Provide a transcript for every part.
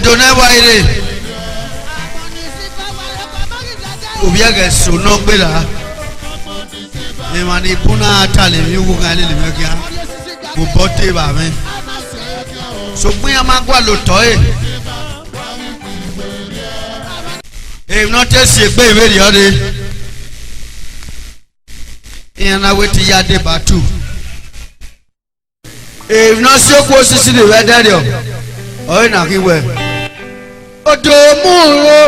don't ever eat. Ubiaga so no better. Emani puna tali mi wugali le mekia. Ubote ba me. So pin amagwa lo to e. If not just a baby the other. And I wait to yade batu. If not so close to the weather, oh, now he will. Odomo,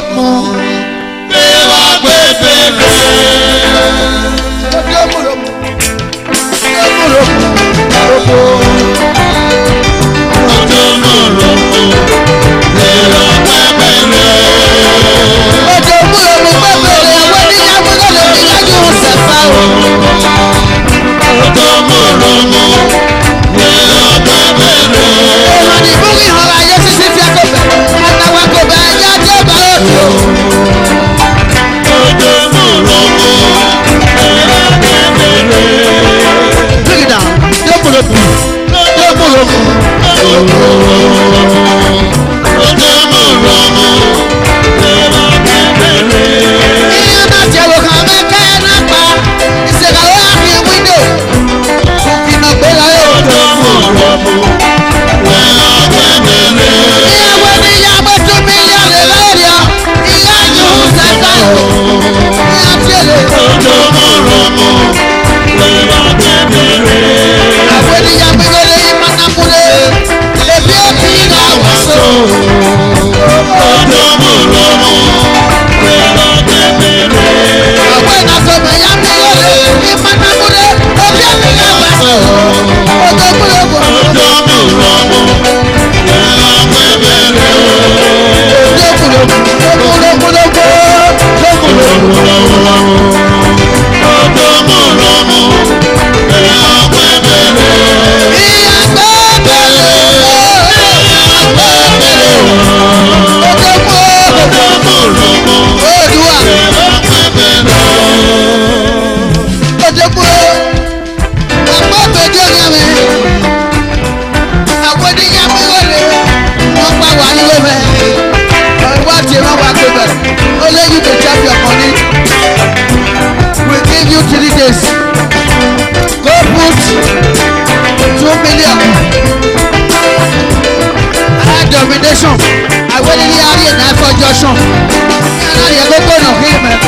I went in the area and I for Joshua. And I go to him.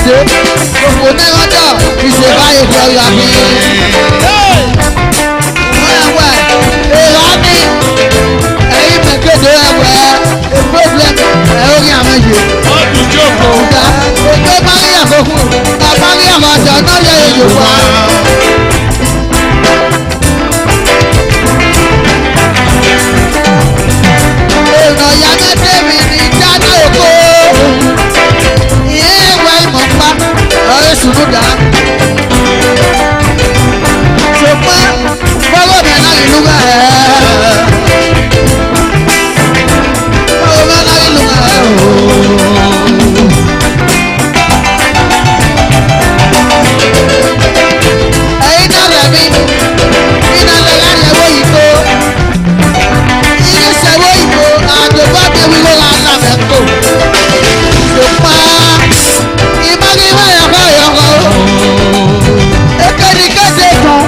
ṣe gbogbo ní ọjọ́ ìṣèbáyé fi ọyọ àbí. Ẹ̀wẹ̀ èrò ní ẹ̀yìn mẹ́kẹ́dọ̀ ẹ̀wẹ̀ a problem ẹ̀rí àwọn yìí. Ọdún jókòó. Ètò ìbárí àkókò àbárí àwọn àjọ náà yẹ èyí wá. Èrò ìyá mẹ́tẹ́rì ní dáná òkú. Ìyẹn ìwà ìmọ̀ pa ọ̀rẹ́ sùnú dá. Ṣùgbọ́n bọ́lọ̀ mi náà ìlú rẹ̀. Bọ́lọ̀ mi náà ìlú rẹ̀. Ẹ̀yin náà rẹ̀ mí. Iná lọ́la rẹ̀ wọ́ yìí tó. Iye sẹ́wọ́ ìbò àdùgbò mi wíwọ́ la nà mẹ́ kó. Ṣùgbọ́n ìmọ̀gìmọ̀ yọ̀kọ̀ yọ̀kọ̀. Ekeri kéde kan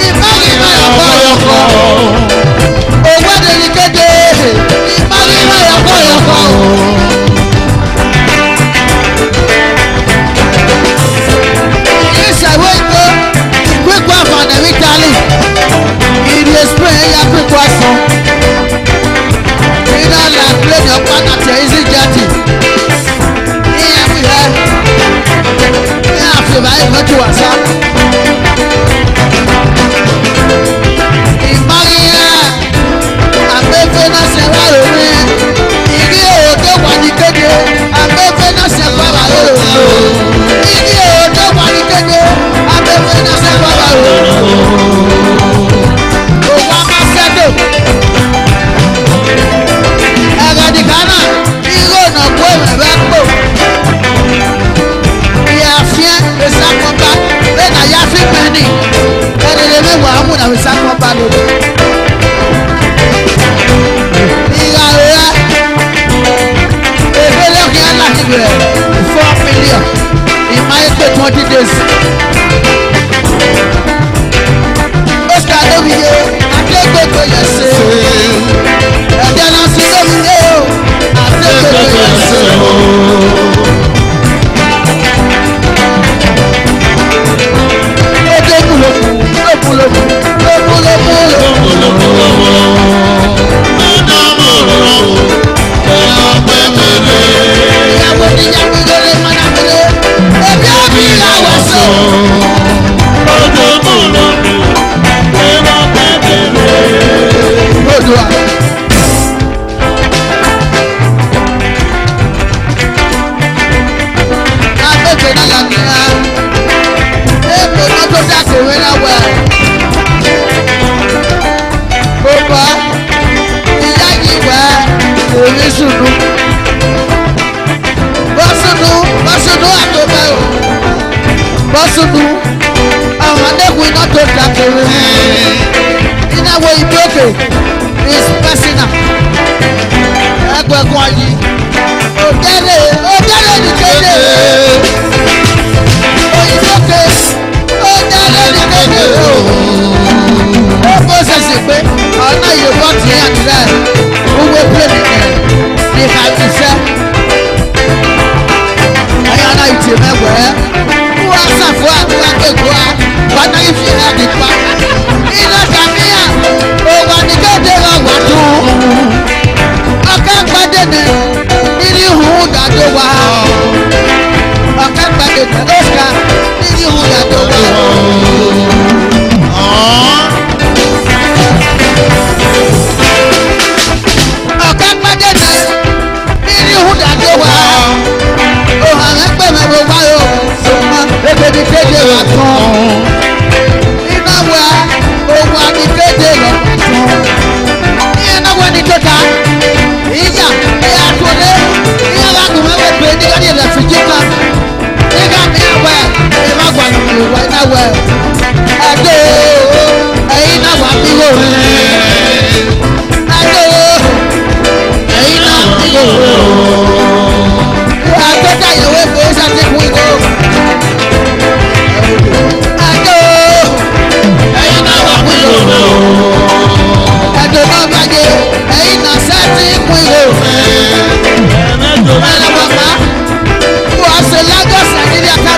ìmọ̀gìmọ̀ yọ̀kọ̀ yọ̀kọ̀. Ògbẹ́dẹ̀ni kéde ìmọ̀gìmọ̀ yọ̀kọ̀ yọ̀kọ̀. Iye sẹ́wọ́ ìbò ìgbégbó àfààní wíkálì. Ìrì èsùn ẹ̀yà pípọ̀ ẹ̀sán. Iná la plane your partner to easy jetty. Ìyẹn mi rẹ̀. Ní àfihàn ìmọ̀jú wàsá. Ìmọ̀gìyà àgbẹ̀fẹ̀ náà ṣe wá lórí. Ìrí òòdó wà ní kéde. Àgbẹ̀fẹ̀ náà ṣe wá lórí. Ìrí òòdó wà ní kéde. Àgbẹ̀fẹ̀ náà ṣe wá lórí. Òwò amásẹ́dò. Ẹ̀rọ̀dìkánà irú ọ̀nà kó ẹ̀rẹ̀ kó. Ìyàfíẹ́ ìsàkọ́ba lẹ́nà yáfí pẹ́ẹ́nì. Ẹ̀rẹ̀lẹ̀ mẹ́wàá múnà ìsàkọ́ba lòdì. Ìyàwó rẹ̀ èbélé kí á láti rẹ̀ 4 million ìmáyépé 20 days. Oscar Lóbìyé Adégbègbè yẹ̀ ṣe. Ẹ̀jẹ̀ náà sí Lóbìyé o Adégbègbè yẹ̀ ṣe o. Ìyàwó níyàwó lórí mọ́nàmọ́lé. Ẹbí àbí ìyàwó sọ. Odua. Agbègbè náà là ní ha. Èèpò náà tó dákòwé náà wẹ̀. Gbogbo ìyá yìí wẹ̀ òní sùnú. Bọ́sùnú àtọ́bẹ̀ o. Bọ́sùnú àwọn adékùn iná tó dákòwé. Ìnáwó ìdókè is personal. Ẹgbẹ̀kún ayé. Òdẹ́lẹ̀ ní kéde. Òyìnbókè òdẹ́lẹ̀ ní kéde. Ó bó ṣẹ̀ṣẹ̀ pé ọ̀nà Yorùbá ti yàn nílẹ̀. Owó pèmí ẹ̀ ní àìsíṣẹ́. Ẹ̀yà náà ìtì mẹ́wẹ̀ẹ́. Wọ́n ṣàfù àdúrà kékeré wa. Wọ́n náà yìí fi ẹ̀ nípa. Iná kàmíyà. Òwò àdìgẹ́dẹ́ lọ wà tún. Ọ̀kẹ́ gbadé ni nírí ìhùn dàdó wa. Ọ̀kẹ́ gbadé ni Oscar nírí ìhùn dàdó wa. Ọ̀kẹ́ gbadé ni nírí ìhùn dàdó wa. Òhàn ẹgbẹ́ mi wo wá o. Ebè ní kéde wà tán. Iná wa òwò àdìgẹ́dẹ́ lọ tán. Iná wa ní tó ta. Ìjà ìyá tó dé. Ìyá wa kò mẹ́wẹ́ pé nígbà tí ilẹ̀ fi jí kan. Nígbà mi àwẹ̀ ìmọ̀ àgbà ìwà iná wẹ̀. Ẹ̀dọ́ ẹ̀yin náà wà bí wò. Ẹ̀dọ́ ẹ̀yin náà bí wò. Àgbẹ̀dá ìyàwó èkó ṣàtìkù ìgò. Ẹ̀dọ́ ẹ̀yin náà wà bí wò. Ẹ̀dọ́ náà gbàgbé ẹ̀yin náà ṣàtìkù ìgò. Ẹ̀dọ́ bàbá wọ́n ṣe Lagos Nigeria.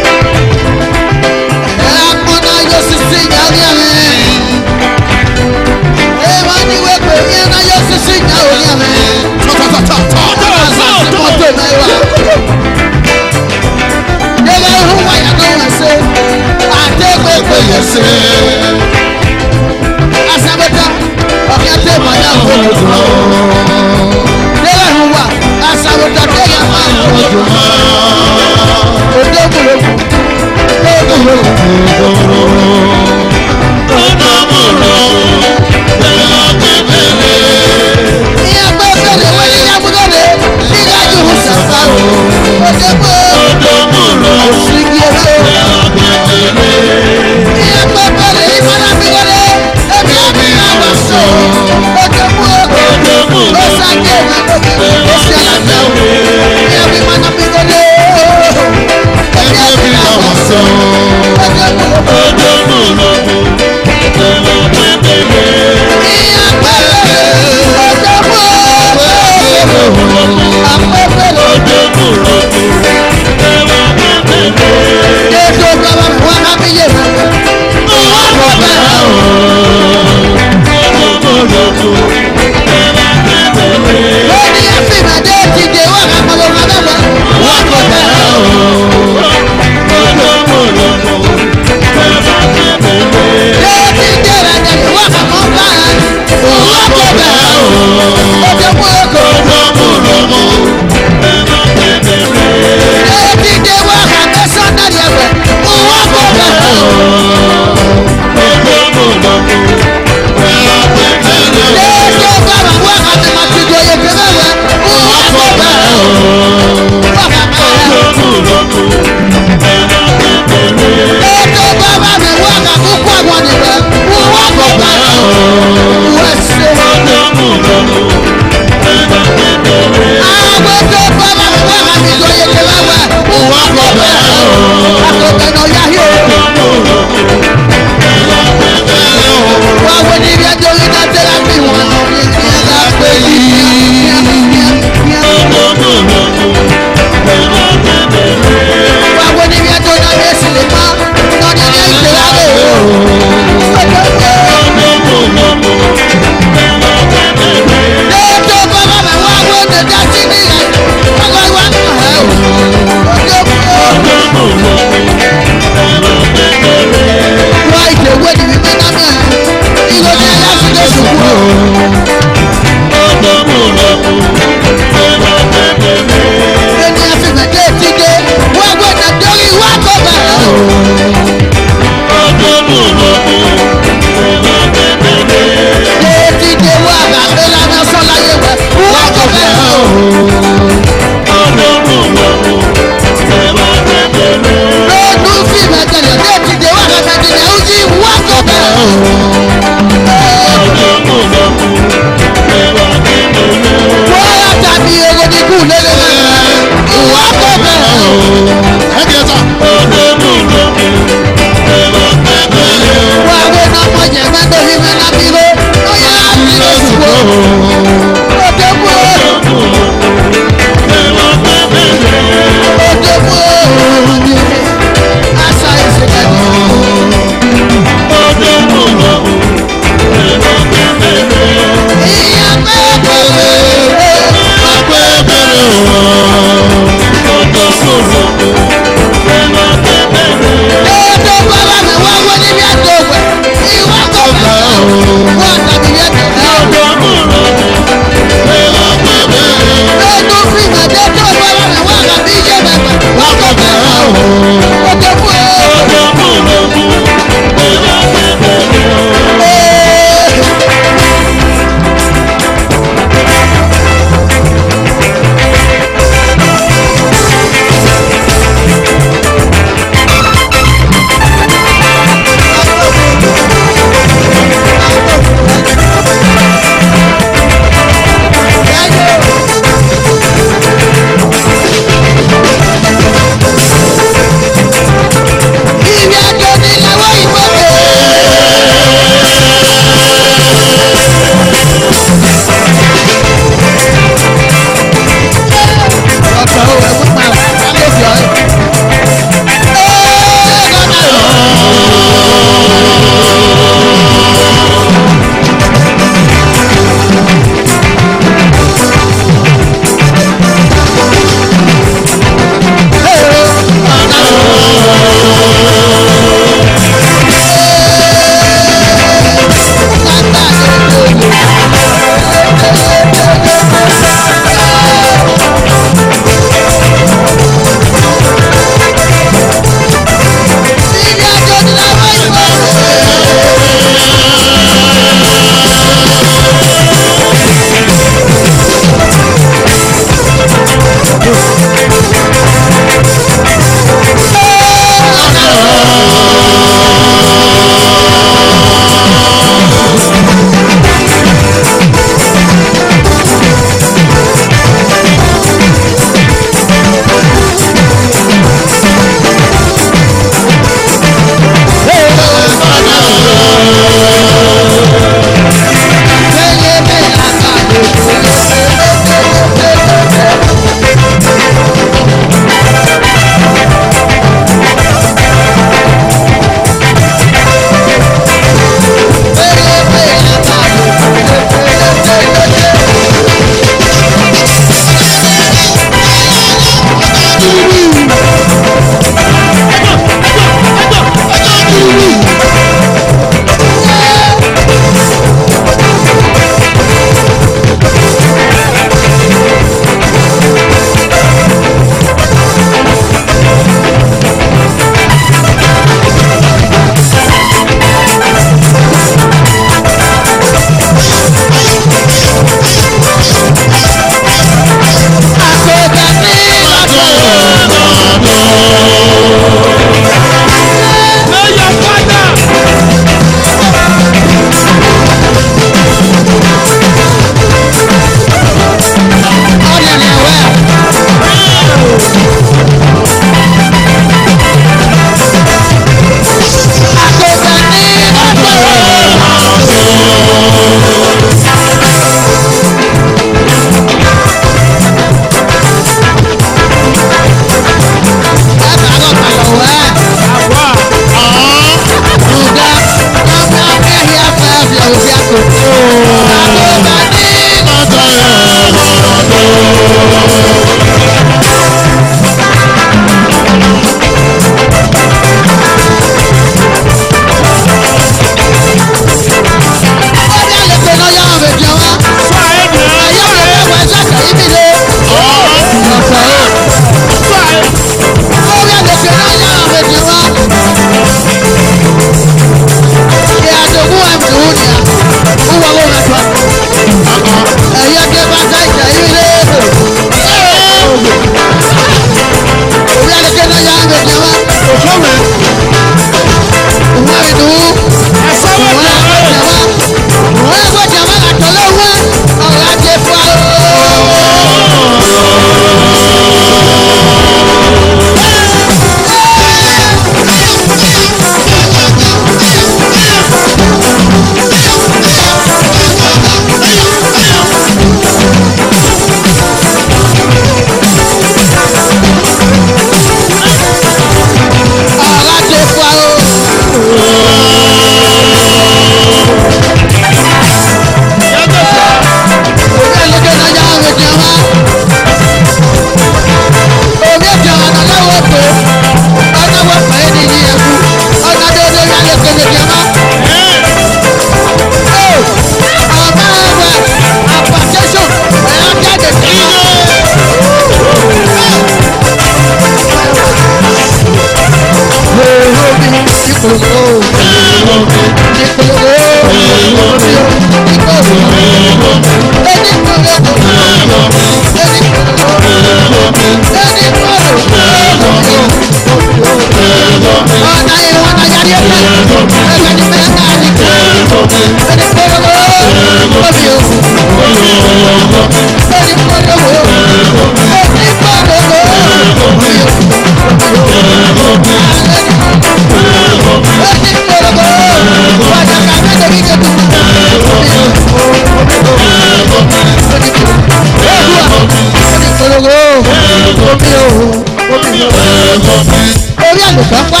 Orí àlùkọ́pá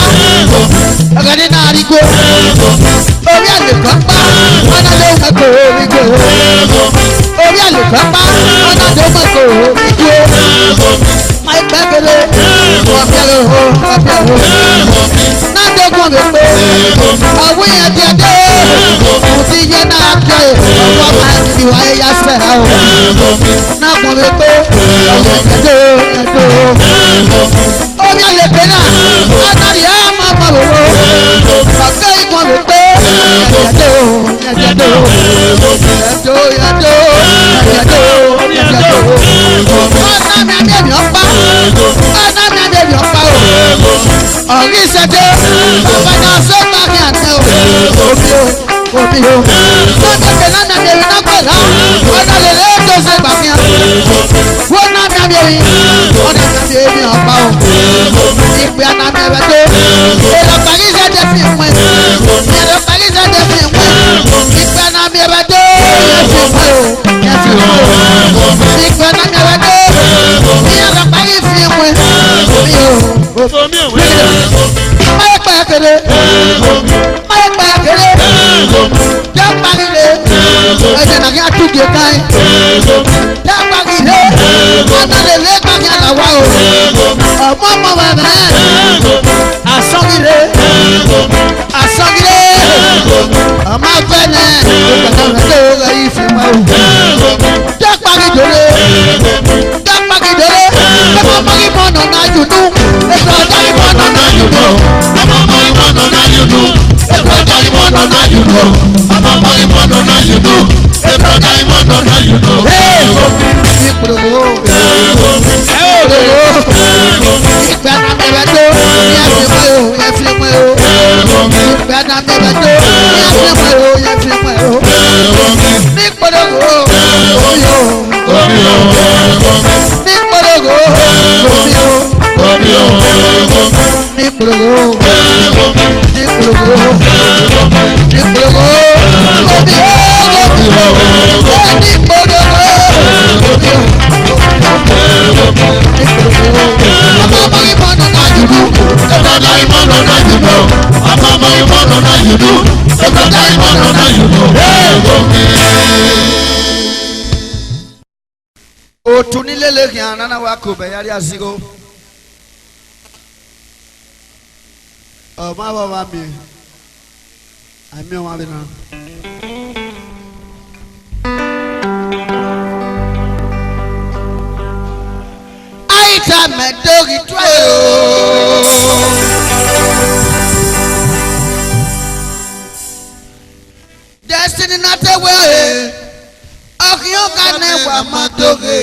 ọ̀gẹ̀dẹ̀ náà rí gbó. Orí àlùkọ́pá ọ̀nà ló mọ̀ kó orí gbó. Orí àlùkọ́pá ọ̀nà ló mọ̀ kó orí gbó. Máa gbẹ́ kele wọ́n bẹ̀rẹ̀ o wọ́n bẹ̀rẹ̀ o. Náà dẹ́kun mi pé ọ̀wé yẹn ti dé o. Mo ti yẹ náà jẹ́ ọ̀pọ̀ máa ń fi wáyé yá sẹ́ o. Náà kún mi pé ọ̀wé yẹn dé o yẹn dé o. Orí àlùkọ́pá náà ọ̀nà yẹn máa mọ̀ wò ó. Ọ̀fẹ́ ikọ̀ mi pé yẹn dé o yẹn dé o. Yẹn dé o yẹn dé o yẹn dé o yẹn dé o. Ọ̀nà mi àbí èmi ọ̀pá. Ọ̀nà mi àbí èmi ọ̀pá o. Ọ̀rí ìṣẹ́jẹ́ bàbá náà sọ́gbà mi àtẹ o. Omi o omi o. Sọ́jà kẹ̀lá náà mi èmi náà pẹ̀lá. Ọ̀nà lè lé tó ṣe gbà mí à. Wọ́n náà mi àbí èmi. Ọ̀nà mi àbí èmi ọ̀pá o. Ìpè àná mi ẹ̀rẹ̀ tó. Èrò parí ìṣẹ́jẹ́ fi mú ẹ. Èrò parí ìṣẹ́jẹ́ fi mú ẹ. Ìpè àná mi ẹ̀rẹ̀ tó. Yẹ fi mú ẹ o. Yẹ fi mú ẹ o. Ìpè àná mi ẹ̀rẹ̀ tó. Èrò parí fi mú ẹ. Omi o. Máyé pa kéré. Máyé pa kéré. Jẹ́ parí le. Ẹ̀jẹ̀ náà kí a tún di ká ẹ̀. Jẹ́ parí le. Ọ̀nà lè lé pàmì àlàwà o. Ọmọ ọmọ wẹ̀ mẹ́. Asọ́gilé. Asọ́gilé. Ọmọ afẹ́nẹ̀. Ìgbàgbọ́ rẹ̀ ló rẹ̀ yìí fi mọ́ o. Jẹ́ parí dòre. Jẹ́ parí dòre. Ẹ̀fọ́ parí mọ́nà náà jù nú. Ẹ̀fọ́ parí mọ́nà náà jù nú. Ọmọ parí mọ́nà náà jù nú. Ẹ̀fọ́ parí mọ́nà náà jù nú. Ọmọ parí mọ́nà náà jù nú. Ẹ̀fọ́ parí mọ́nà náà jù nú. Ìpolówó. Ìgbà náà mi bẹ tó. Yẹ fi mọ́ o. Yẹ fi mọ́ o. Ìgbà náà mi bẹ tó. Yẹ fi mọ́ o. Yẹ fi mọ́ o. Ìpolówó. Omi o. Ìpolówó. Omi o. Ìpolówó. Ìpolówó. Ìpolówó. Omi o. Otunilele kia nana wako bayari asigo. Ma ba ma mi. Ami o ma bi na. Aita medori twayo. Destiny not a way. Okyo kane wa madoge.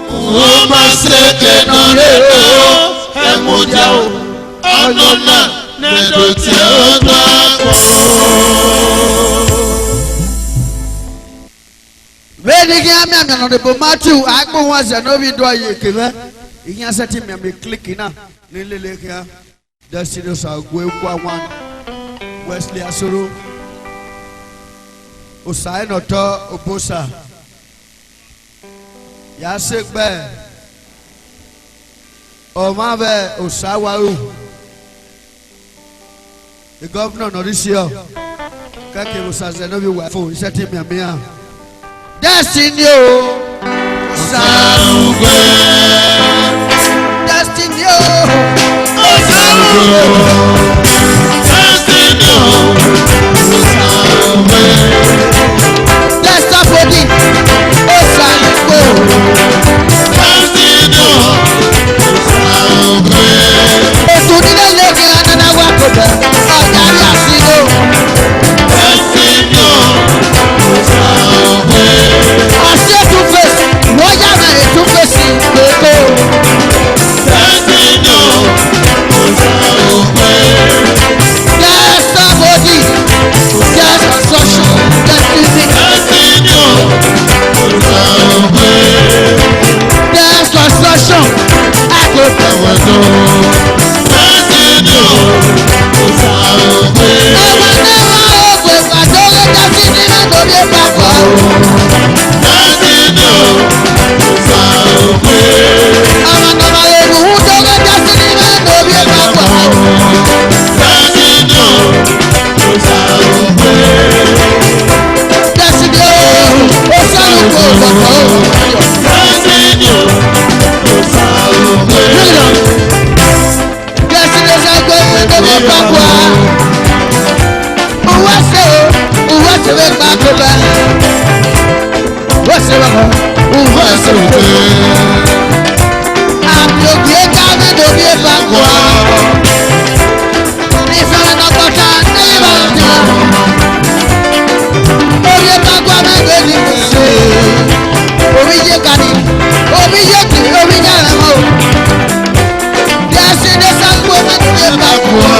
O ma seke no le o emoja o onona nedo ti o ta ko. Ready game me no de Matthew agbo wan se no bi do aye kebe. Iyan set me me click na ni lele kia. Destiny so go ekwa one. Wesley Asoro Osai Noto Obosa Yasekbe Omabe Osawaru the governor no this year Kake Osaze no be wife for setting me amia Destiny o Osarugbe Destiny o Osarugbe Testa body, Osango. ẹ̀wọ̀n tó destiny kò sàrògbé. ọmọ náà wá ògbè pàtó ló dásí nínú lórí ìpapọ̀. destiny kò sàrògbé. ọmọ kọ̀ọ̀mọ̀ èrò ń tó ló dásí nínú lórí ìpapọ̀. destiny kò sàrògbé. destiny ó sọ̀rọ̀ kó gbọ̀gbọ̀ ó. destiny kò sàrògbé. destiny sọ pé lórí ìpapọ̀ á. uwe se o uwe se we gba ko bẹ. uwe se we kọ uwe se we kọ. àmì òbí ẹ̀ka mẹ́ta òbí ẹ̀ka kọ́ a. ìfẹ́rẹ́ náà kọ́ta ẹ̀yẹ́ bá ń tẹ̀. òbí ẹ̀ka kọ́ mẹ́ta ẹ̀dí kò ṣe. òbí yé kani òbí yé kì òbí yé rẹ̀ mọ́. yẹ́sì ní sango mẹ́ta ẹ̀ka kọ́ a.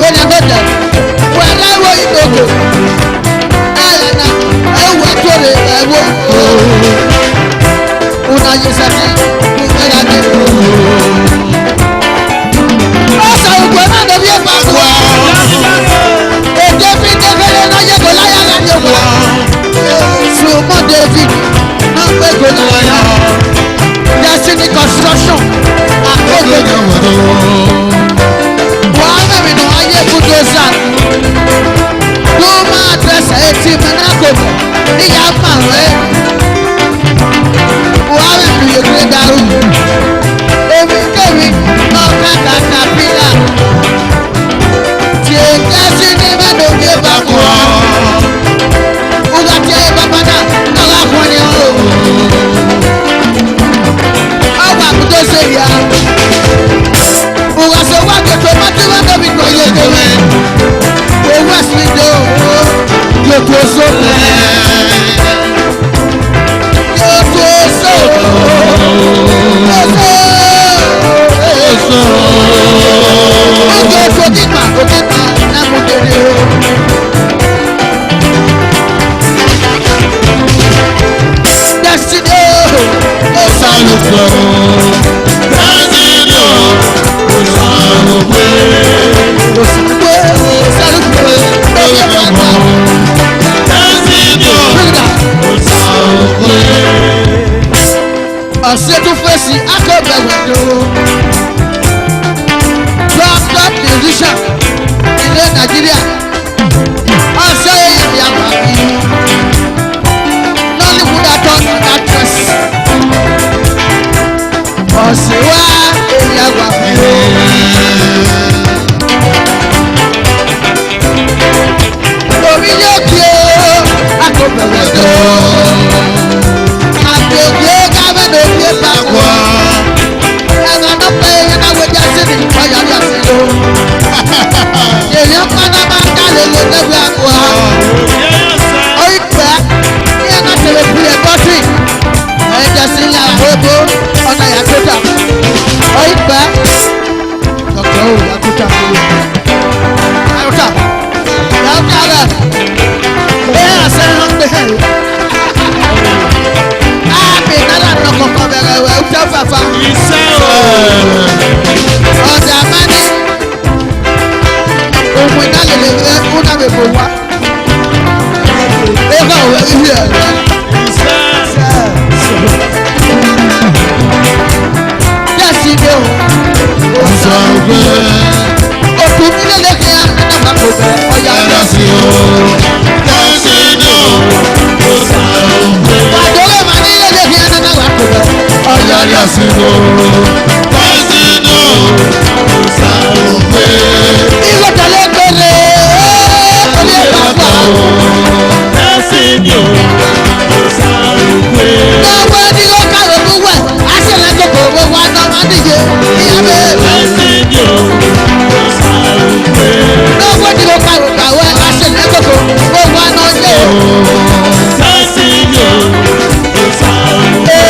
wọ́n yẹ mẹ́ta wẹ́rẹ́ wo ìdókò ẹ̀rẹ̀nà ẹ̀wọ̀ tó lè ẹ̀wọ̀ una yẹ sẹ́tì ìgbéra dé. ọ̀sẹ̀ ògbó náà lórí ẹ̀fà kù ọ́ èdè fi dẹ́fẹ̀rẹ̀ náà yẹ kó láyà rẹ̀ ní wà ṣùgbọ́n david náà gbé kó láyà destiny construction àkókò wàá mẹ́rin náà ayé kúndó zan tó máa tẹ̀sẹ̀ etí mẹ́nàkó níyà pàrọ̀ wàá mẹ́rin yóò gbé dàrú èmi kẹ́mi ọ̀ká kàkà pílà tí èké sí ní mẹ́nàkó bá kú ọ́ wúgà tí ẹ bá padà lọ́wọ́ àkọ́ni ọ́ ọgbà kúndó sèyà wúgà sọ wá kẹtọ mọ́tò wá tóbi kọ́ yé kéwé owó ẹ̀sìn ìjọ yóò tó sókè yóò tó sókè ọjọ́ tó kíkà ẹ̀mú dèrè o. destiny ó sálùkọ́ destiny kò sàrògbé. ó sálùkọ́ ẹ̀yẹ bàbá destiny kò sàrògbé. ọ̀sẹ̀ tó fèsì akọ̀bẹ̀wẹ̀ tó top musician ilé nàìjíríà ọ̀sẹ̀ èyí àgbà bí nollywood actor and actress ọ̀sẹ̀ wá èyí àgbà bí omi yóò kí o akọ̀bẹ̀wẹ̀ tó àti òkè kábẹ́ẹ̀dì òkè pàkó ẹ̀rọ náà pé ẹ̀yẹ náà wọ́n já sí ní ìfọyà ní àṣìlò èèyàn padà máa ń dálé lé lẹ́gbẹ̀ẹ́ àpò ha orípẹ́ ní ẹ̀ka tẹ̀lé fún ẹ̀ bọ́tì ẹ̀jẹ̀ sí ilé àhóbó ọ̀nà yàtọ̀tà orípẹ́ dọ̀kítọ̀ ó yàtọ̀tà yàtọ̀tà yàtọ̀tà rẹ̀ ẹ̀ àṣẹ ń gbé ààbì náírà nọkọ̀kọ̀ bẹ̀rẹ̀ wẹ̀ ó tẹ́ fàfà ọ̀dà mẹ́ni ohun ìdálẹ̀ lè rẹ̀ ó dàbẹ̀ bò wá ẹ̀ka òwe ibi ẹ̀ rẹ̀ yẹ́sì ni o sàrògbé. òkú nílé lẹ́kẹ̀ẹ́ àmì náà kò bẹ̀ ọ̀yà destiny kò sàrògbé. àdókè mà nílé lẹ́kẹ̀ẹ́ àmì náà kò bẹ̀ ọ̀yà destiny kò sàrògbé. ìwé tẹ̀lé gbèrè olè bàbá. destiny kò sàrògbé. lọ́wọ́ ní ló kàwé fún wẹ̀ àṣẹlẹ̀ kòkò owó wa náà máa díje ìyáwó. destiny kò sàrògbé. lọ́wọ́ ní ló kàwé àṣẹlẹ̀ kòkò owó wa náà dé. destiny kò sàrògbé.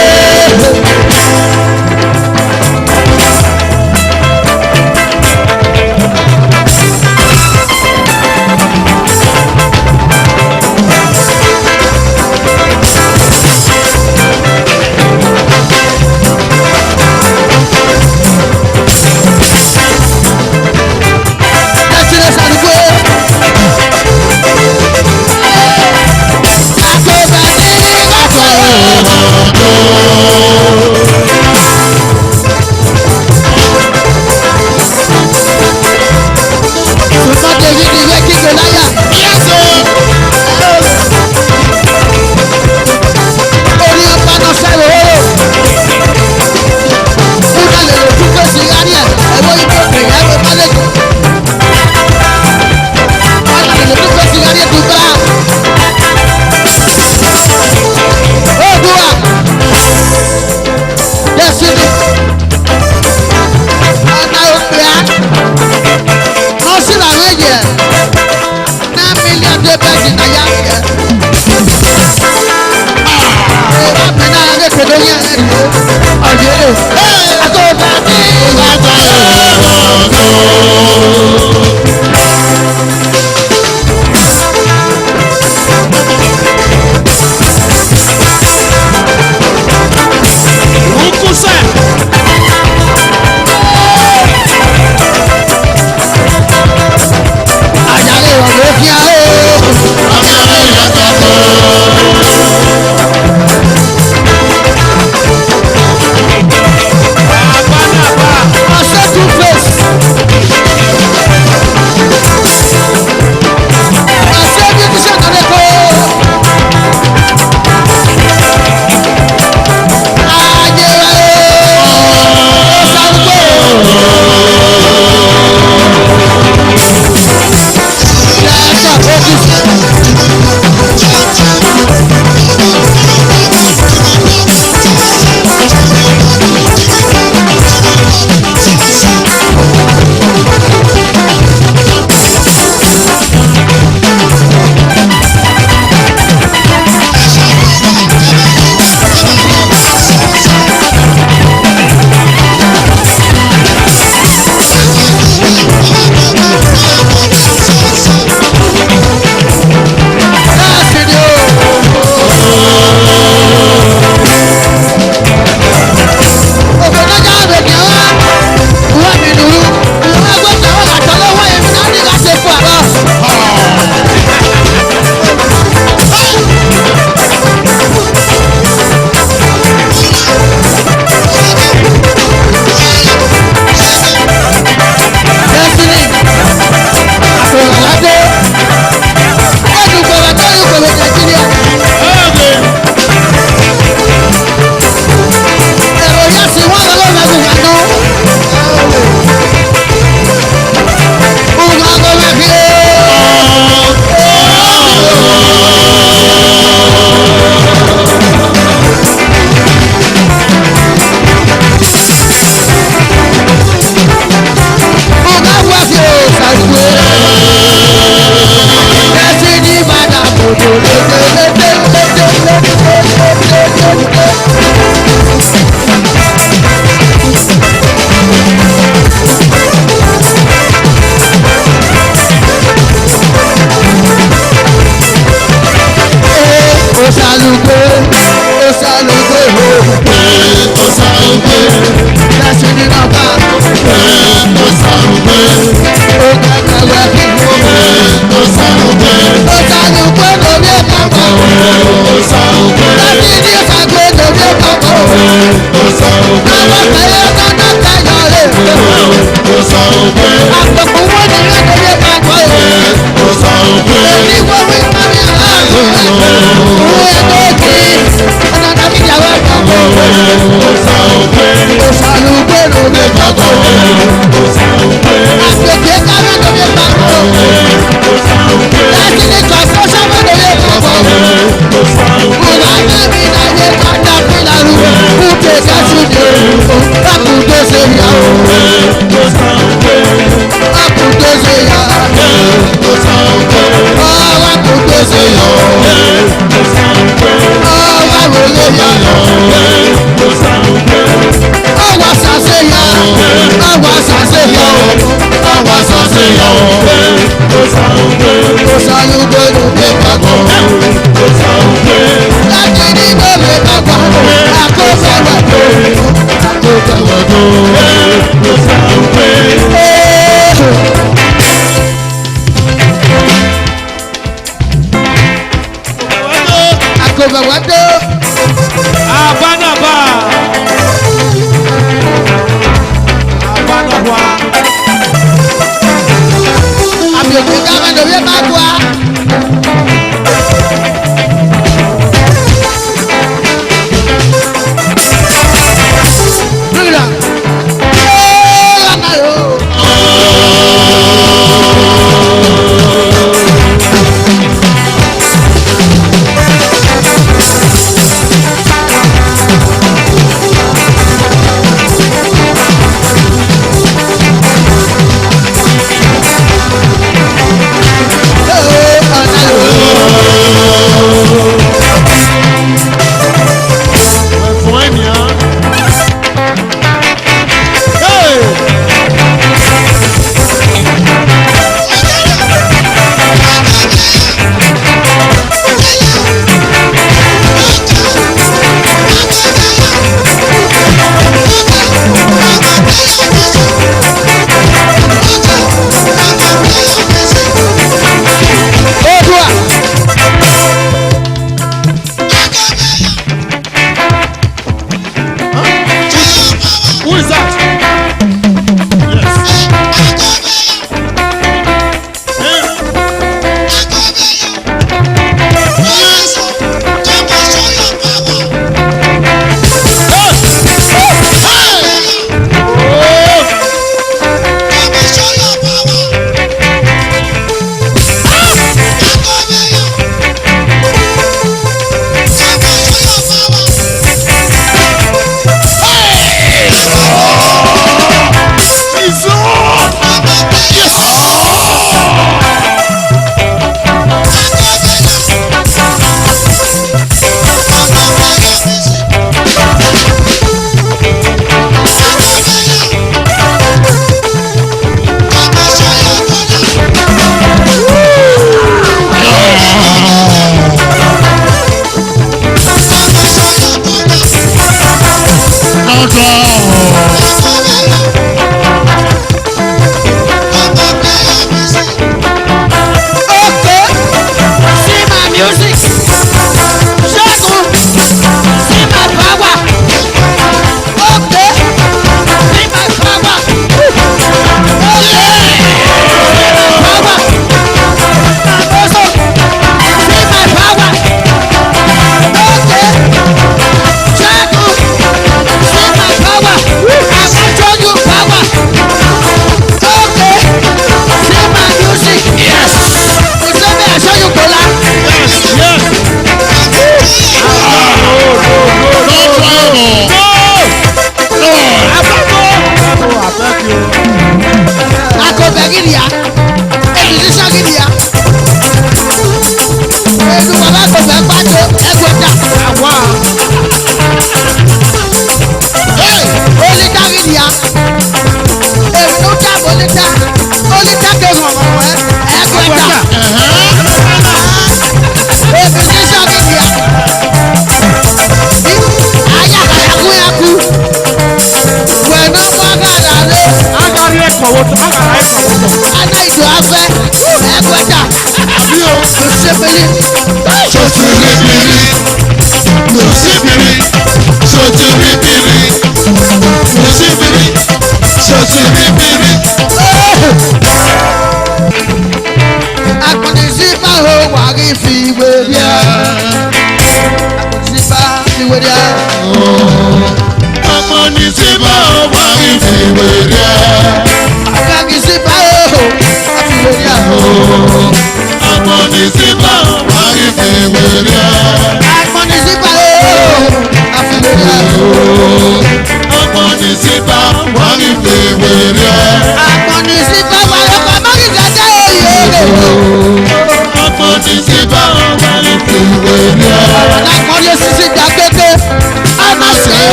Go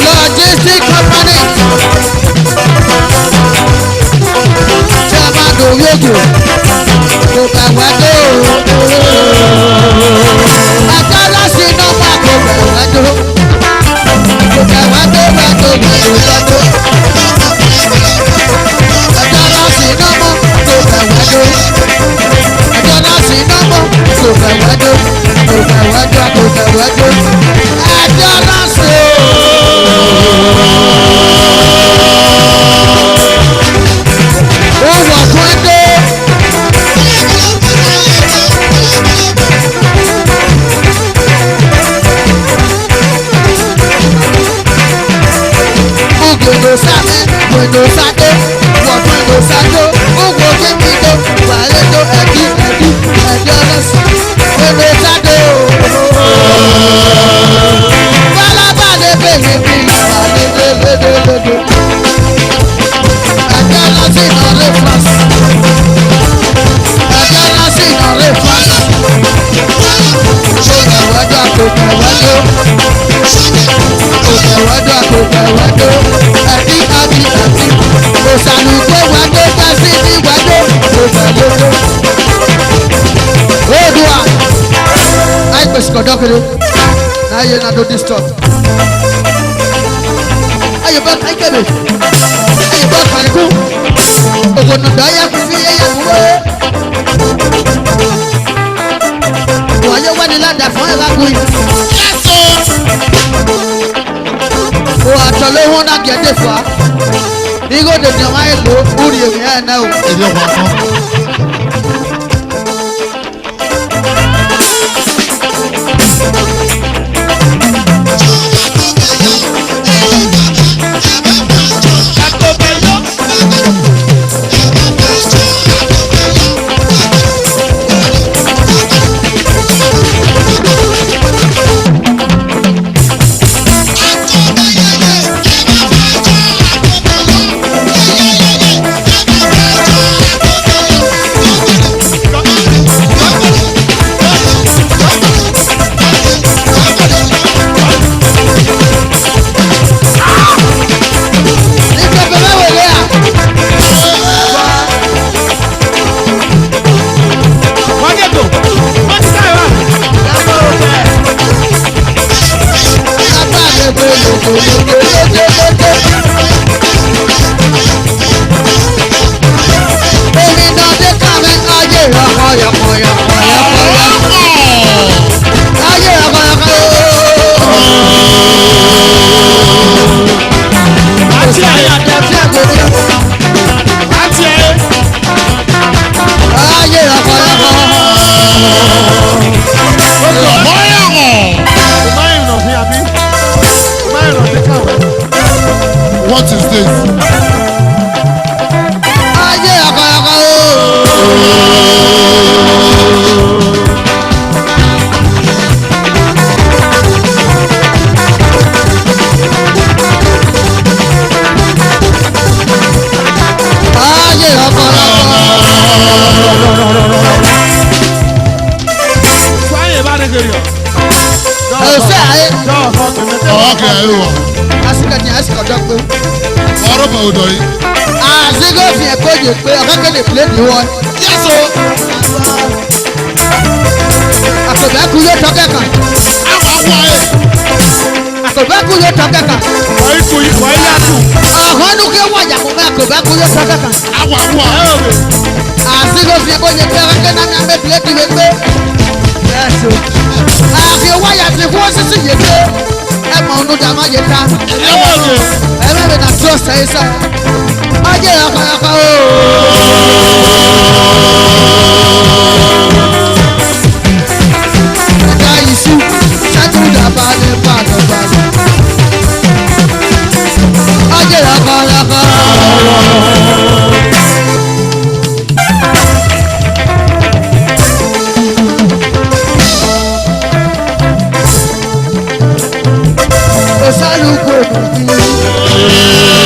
Logistic company. wájú ẹjọ́ náà sí o wọ̀ fún ẹdẹ. Gbogbo sáfẹ́ gbogbo sáfẹ́ wọ̀ gbogbo sáfẹ́ gbogbo kékeré wàlẹ́dọ̀ ẹ̀dí ọlọ́sùn gbogbo sáfẹ́ o. Bálábàlẹ̀ bèèrè bí ìwàlẹ́dẹ̀lẹ́dẹ̀lẹ́dẹ̀. Ẹ̀dí ọlọ́sùn ìnáwó fásitì. Ẹ̀dí ọlọ́sùn ìnáwó fásitì. Òkèwájú àkókèwájú. Òkèwájú ẹ̀dí òsàlùkọ́ wájú kásí ní wájú òkèwájú. Odua àìpèsè kọ̀dọ́kẹ́lẹ́ náà yẹ náà tó disturb. Ayọ̀bọ̀ kẹ́kẹ́lẹ́ ayọ̀bọ̀ kàríkú ògùnùdọ̀ ayé fífi yẹ yẹ kúrò. Wọ́n wá ní ládàá fún ẹ̀rọ àgùn yìí. O àtọ̀lé wọn náà gẹ̀dẹ̀ fà á. Nígbà tó dẹ̀ wáyé lò ó kúrì èmi ẹ̀ náà o. Èdè wà kán. What is this? Ọ̀dọ̀ yìí. Àzígò fi ẹ̀kọ́ yè pé ọ̀kẹ́kẹ́ lè plé ní wọn. Yẹ́sọ. Àkọ́bẹ́kú yóò tọ́kẹ́ kan. Àwọn àwọn ayé. Àkọ́bẹ́kú yóò tọ́kẹ́ kan. Wàá ikú yìí wàá yá tù. Ọ̀hún kí wọ́jà kó bẹ́ àkọ́bẹ́kú yóò tọ́kẹ́ kan. Àwọn àwọn ayé. Àzígò fi ẹ̀kọ́ yè pé ọ̀kẹ́kẹ́ náà ní abẹ́ plé ní wọ́n gbé. Yẹ́sọ. Àfi wáyà fi fún sísì yè pé ẹ̀ mọ̀ ọ́nú dàmá yẹ ta. Ẹ má bẹ na trust ẹ sá. Ajé ọkọ̀ọ̀kọ̀ o. Ẹja ìṣú ṣẹ́jú dàbà ní pàdánù. Ajé ọkọ̀ọ̀kọ̀. Òsàlùkù òkùnkùn.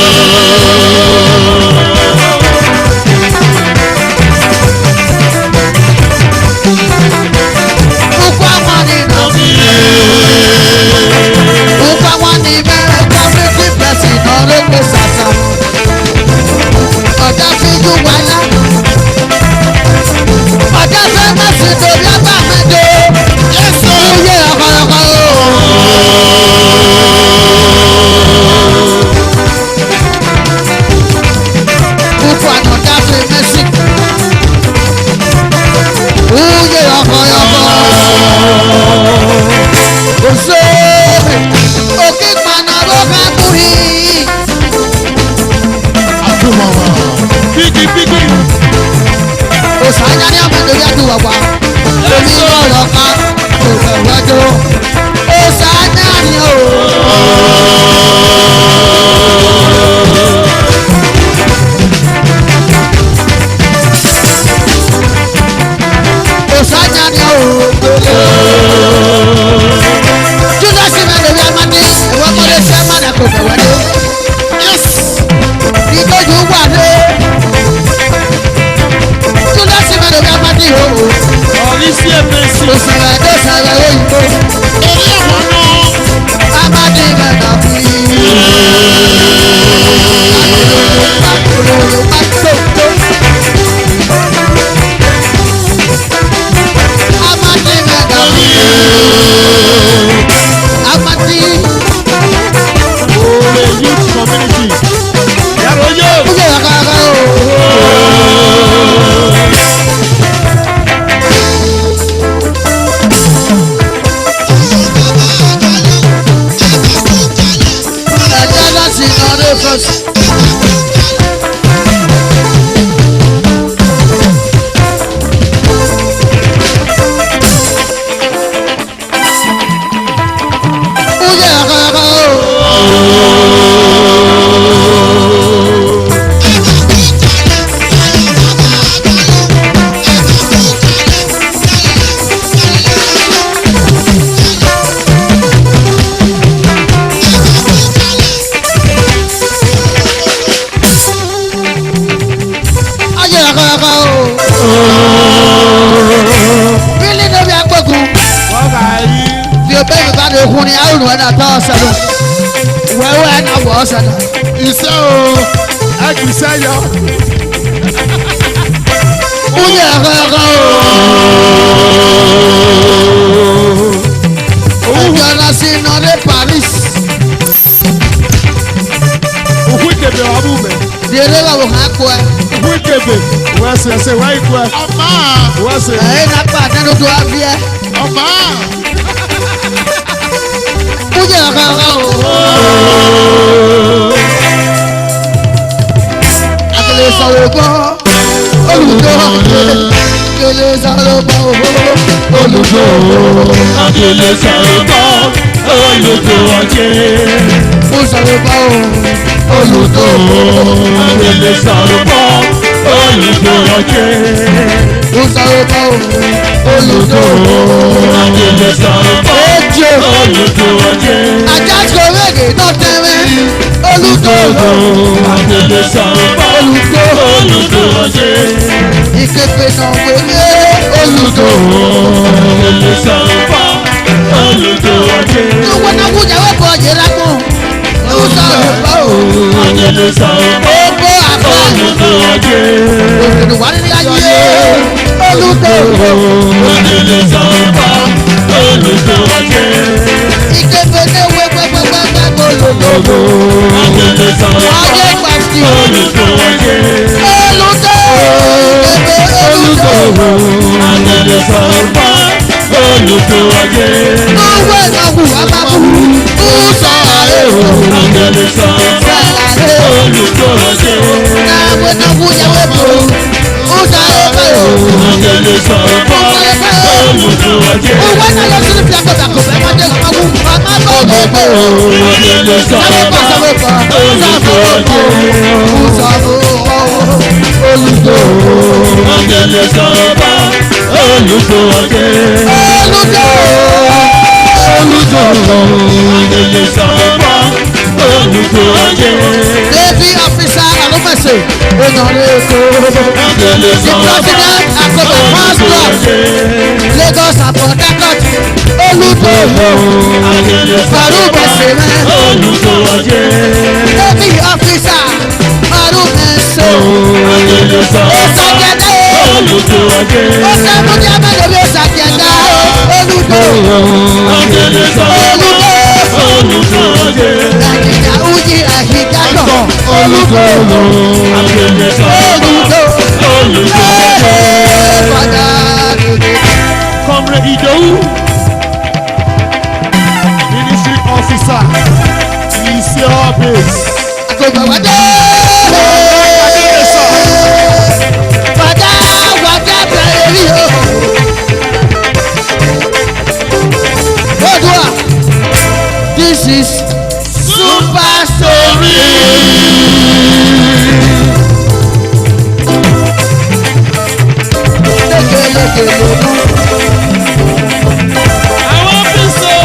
Uye ọkọ yọkọ. so òkè panabó kakúhi. Àtúmọ̀mọ̀. Bíkì bíkì. Òsànyà ni ọmọ ìdòwí àdúrà wa. Èmi lọ̀rọ̀ ká òfò wájú. Òsànyà ni o. Òsànyà ni o. Júdásì mẹ́rin bí Amadi, ìwọ́n kọ́lé sí Amadi kò fẹ́ wájú. Ìtọ́jú wà dé. Júdásì mẹ́rin bí Amadi o. Ọ̀rí sí ẹ̀mẹ́sì. Òsànyà dé sàrẹ̀ òyìnbó. Orí àwọn náà. Amadi mẹ́ta fún yìí. Amadi mẹ́ta fún yìí. Amadi. Òwe youth community. Yàrá yóò. Kújẹ́ àkàrà o. Ẹ̀jẹ̀ láti ọdún fọ́sì. Kújẹ́ àkàrà o. Ayé àkàrà o. Bílí ló bí agbógun. Wọ́n bá rí. Bí o bẹ́ẹ̀ mi bá lè kun ni àrùn ẹ̀ náà tọ́ ọ̀sẹ̀ lọ. Wẹ́wẹ́ ẹ̀ náà wọ̀ ọ̀sẹ̀ lọ. Iṣẹ́ o. Ẹ kì í sẹ́yọ. Kújẹ́ àkàrà o. Ẹ̀jẹ̀ lọ sí Nọ́dé Paris. Òkú ìkébè wà bú mẹ́. Dèrè wà wò hàn kú ẹ. Òkú ìkébè. Wọ́n ṣe ṣe wáyé kú ẹ. Ọmọ. Wọ́n ṣe. Ẹ̀yin náà pa àtẹnu tó wá bí ẹ. Ọmọ. Kújẹ́ àkàrà o. Akele sọ̀rọ̀ gbọ́. Olùdó. Akele sọ̀rọ̀ gbọ́. Olùdó. Akele sọ̀rọ̀ bọ́. Olùdó ọjẹ́. Mo sọ̀rọ̀ gbọ́. Olùdó. Akele sọ̀rọ̀ bọ́. Olùdó ọjẹ́. Mo sọ̀rọ̀ gbọ́. Olùdó. Akele sọ̀rọ̀ bọ́. Ejò. Olùdó ọjẹ́. Àjàsọ̀ rẹ̀gẹ̀ náà tẹ́rẹ̀. Olùdó. Akele sọ̀rọ̀ bọ́. Olùdó. Olùdó ọjẹ́. Ìkẹ̀kẹ̀ náà wẹ̀lé. Olùdó. Akele sọ̀rọ̀ bọ́. Olùdó ọjẹ́. Owó náà kújà wẹ́ bọ̀ ọ̀jẹ̀ lágbọ̀n. Mo sọ̀rọ̀ gbọ́. Akele sọ̀rọ̀ bọ́. Gbogbo àgbà. Olùdó ọjẹ́. Òṣèlú wà nínú ayé. Olùdó. Akele sọ̀rọ̀ bọ́. Olùdó ọjẹ́. Ìkẹ̀kẹ̀ náà wẹ́ gbẹ́gbẹ́gbẹ́ olùdó. Akele sọ̀rọ̀ Ayé bọ́. pàṣẹ. Olùdó ọjẹ́. Olùdó. Ìkẹ̀kẹ̀ olùdó. Akele sọ̀rọ̀ bọ́. Olùdó ọjẹ́. Owó ìnáwó àbábú. Kúsọ̀ àrẹ o. Akele sọ̀rọ̀ bọ́. Sàlàyé. Olùdó ọjẹ́. Náwó náwó yẹwé bò. Kúsọ̀ àrẹ bò. Akele sọ̀rọ̀ bọ́. Olùdó ọjẹ́. Owó náà lọ sí ní fìlàkọ̀tà kò fẹ́ máa dé ọmọ wù. Màmá bọ̀ bọ̀ bọ̀. Akele sọ̀rọ̀ bọ́. Olùdó ọjẹ́. Kúsọ̀ bò. Olùdó. Akele sọ̀rọ̀ bọ́. Olùdó ọjẹ́. Olùdó. Olùdó. Akele sọ̀rọ̀ bọ́. Olùdó ọjẹ́. Navy officer Alomese. Onore Eko. Akele The sọ̀rọ̀ bọ́. president Akoto Fans Club. Lagos and Port Harcourt. Olùdó. Akele Faru sọ̀rọ̀ bọ́. Besere. Olùdó ọjẹ́. Navy officer Faru Mese. Akele sọ̀rọ̀ bọ́. Osakede. Olùdó ọjẹ́. Osemudi Amedobi Osakede. Olùdó. Akele sọ̀rọ̀ bọ́. Olùdó ọjẹ́. Nàìjíríà Uji Ahidado. Olùdó. Akele sọ̀rọ̀ bọ́. Olùdó. Olùdó ọjẹ́. Fada. Comrade Idowu. This is Super Story. Àwọn fi so.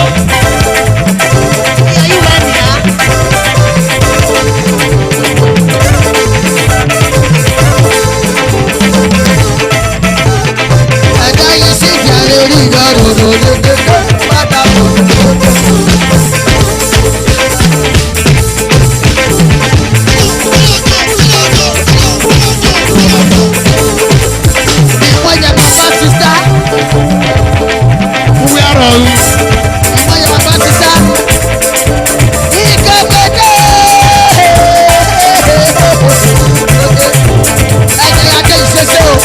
Ẹ̀dá yìí sì jà lórí ìdánwò pátá wọ́n jẹ bàbá ti sá. Wúwí àrọ̀ yìí. Wọ́n jẹ bàbá ti sá. Ìkẹ́kẹ́kẹ́. Ẹ̀jẹ̀ adé ìṣẹ́ṣẹ́ o.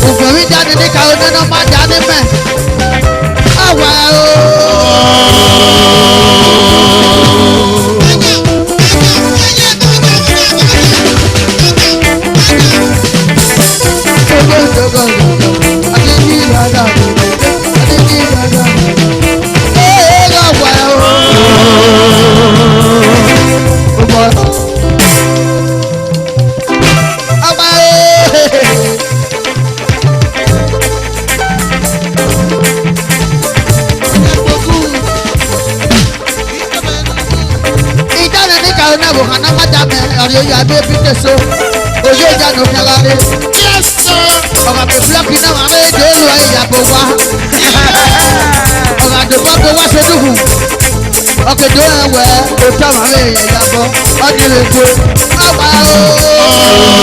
Òfòrí jáde ní kàwé nínú máa jáde mẹ́. Àwa o. So, oye ìjánu fi ara rẹ. Ọ̀gá mi fúlọ́ọ̀kì náà máa ń dé olú ayé ìyàbọ̀ wá. Ọ̀gá àdùnkọ́ tó wá sódùkù. Ọ̀kẹ́dọ̀ ẹ̀wẹ̀ òótọ́ máa ń rẹ̀ ìyàbọ̀ ọdún lè gbó. Ọ̀pá o.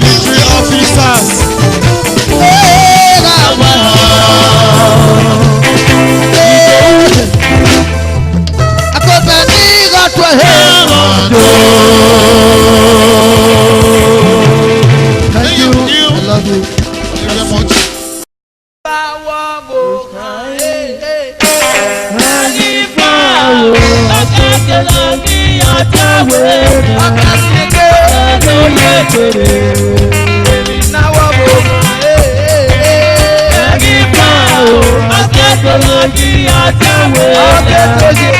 Military officers. Thank you. I love you. Very much. Akẹ́kọ̀ọ́ lójú àtẹ̀wé.